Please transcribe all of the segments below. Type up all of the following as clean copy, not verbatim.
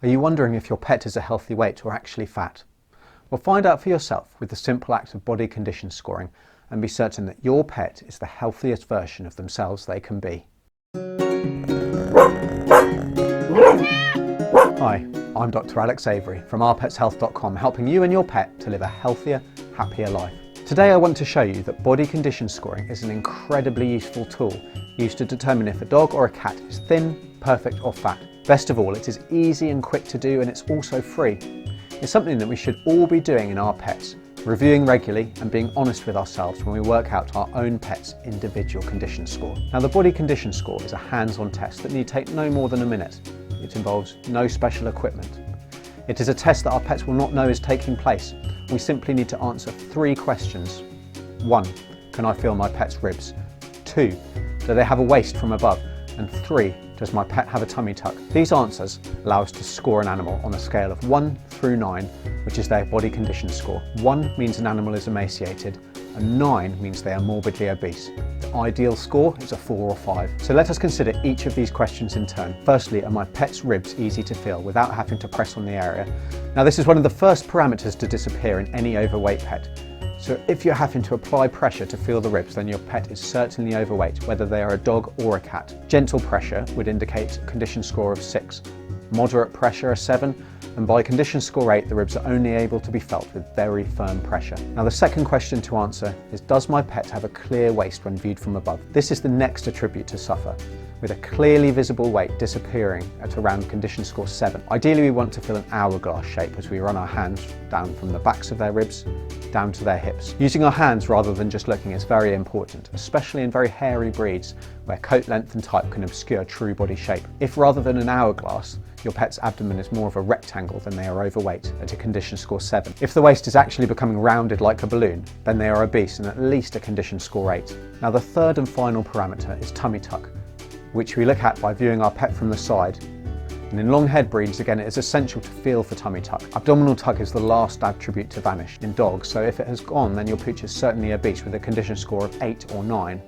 Are you wondering if your pet is a healthy weight or actually fat? Well, find out for yourself with the simple act of body condition scoring and be certain that your pet is the healthiest version of themselves they can be. Hi, I'm Dr. Alex Avery from ourpetshealth.com, helping you and your pet to live a healthier, happier life. Today I want to show you that body condition scoring is an incredibly useful tool used to determine if a dog or a cat is thin, perfect or fat. Best of all, it is easy and quick to do, and it's also free. It's something that we should all be doing in our pets, reviewing regularly and being honest with ourselves when we work out our own pet's individual condition score. Now, the body condition score is a hands-on test that need take no more than a minute. It involves no special equipment. It is a test that our pets will not know is taking place. We simply need to answer 3 questions. 1. Can I feel my pet's ribs? 2. Do they have a waist from above? And 3. Does my pet have a tummy tuck? These answers allow us to score an animal on a scale of 1 through 9, which is their body condition score. 1 means an animal is emaciated, and 9 means they are morbidly obese. The ideal score is a 4 or 5. So let us consider each of these questions in turn. Firstly, are my pet's ribs easy to feel without having to press on the area? Now, this is one of the first parameters to disappear in any overweight pet. So if you're having to apply pressure to feel the ribs, then your pet is certainly overweight, whether they are a dog or a cat. Gentle pressure would indicate a condition score of 6, moderate pressure a 7, and by condition score 8, the ribs are only able to be felt with very firm pressure. Now, the second question to answer is, does my pet have a clear waist when viewed from above? This is the next attribute to suffer, with a clearly visible weight disappearing at around condition score 7. Ideally, we want to feel an hourglass shape as we run our hands down from the backs of their ribs down to their hips. Using our hands rather than just looking is very important, especially in very hairy breeds where coat length and type can obscure true body shape. If rather than an hourglass, your pet's abdomen is more of a rectangle, then they are overweight at a condition score 7. If the waist is actually becoming rounded like a balloon, then they are obese and at least a condition score 8. Now, the third and final parameter is tummy tuck, which we look at by viewing our pet from the side. And in long-haired breeds, again, it is essential to feel for tummy tuck. Abdominal tuck is the last attribute to vanish in dogs, so if it has gone, then your pooch is certainly obese with a condition score of 8 or 9.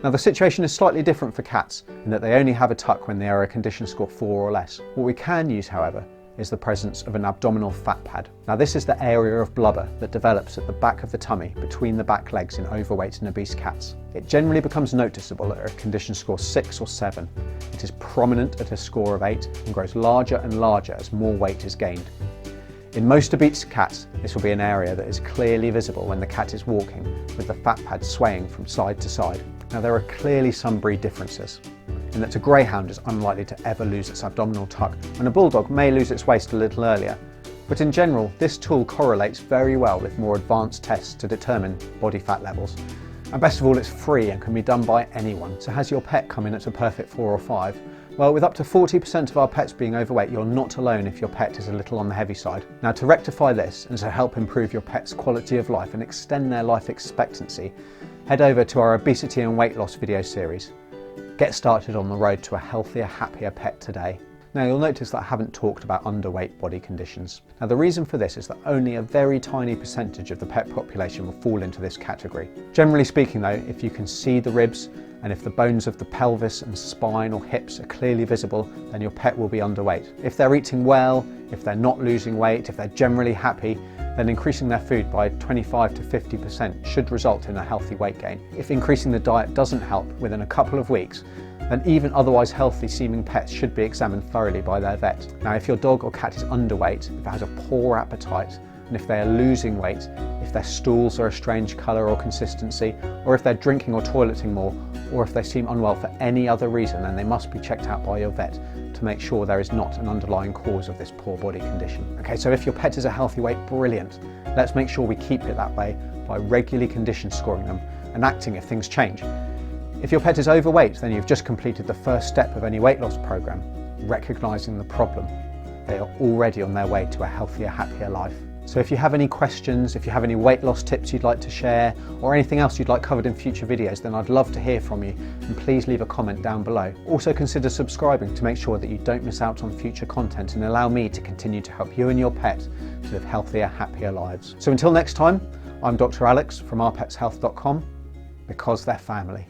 Now, the situation is slightly different for cats in that they only have a tuck when they are a condition score 4 or less. What we can use, however, is the presence of an abdominal fat pad. Now, this is the area of blubber that develops at the back of the tummy between the back legs in overweight and obese cats. It generally becomes noticeable at a condition score 6 or 7. It is prominent at a score of 8 and grows larger and larger as more weight is gained. In most obese cats, this will be an area that is clearly visible when the cat is walking, with the fat pad swaying from side to side. Now, there are clearly some breed differences, in that a greyhound is unlikely to ever lose its abdominal tuck, and a bulldog may lose its waist a little earlier. But in general, this tool correlates very well with more advanced tests to determine body fat levels. And best of all, it's free and can be done by anyone. So has your pet come in at a perfect 4 or 5? Well, with up to 40% of our pets being overweight, you're not alone if your pet is a little on the heavy side. Now, to rectify this and to help improve your pet's quality of life and extend their life expectancy, head over to our obesity and weight loss video series. Get started on the road to a healthier, happier pet today. Now, you'll notice that I haven't talked about underweight body conditions. Now, the reason for this is that only a very tiny percentage of the pet population will fall into this category. Generally speaking though, if you can see the ribs and if the bones of the pelvis and spine or hips are clearly visible, then your pet will be underweight. If they're eating well, if they're not losing weight, if they're generally happy, then increasing their food by 25 to 50% should result in a healthy weight gain. If increasing the diet doesn't help within a couple of weeks, then even otherwise healthy seeming pets should be examined thoroughly by their vet. Now, if your dog or cat is underweight, if it has a poor appetite, and if they are losing weight, if their stools are a strange colour or consistency, or if they're drinking or toileting more, or if they seem unwell for any other reason, then they must be checked out by your vet to make sure there is not an underlying cause of this poor body condition. Okay, so if your pet is a healthy weight, brilliant. Let's make sure we keep it that way by regularly condition scoring them and acting if things change. If your pet is overweight, then you've just completed the first step of any weight loss program, recognising the problem. They are already on their way to a healthier, happier life. So if you have any questions, if you have any weight loss tips you'd like to share, or anything else you'd like covered in future videos, then I'd love to hear from you, and please leave a comment down below. Also consider subscribing to make sure that you don't miss out on future content and allow me to continue to help you and your pet to live healthier, happier lives. So until next time, I'm Dr. Alex from ourpetshealth.com, because they're family.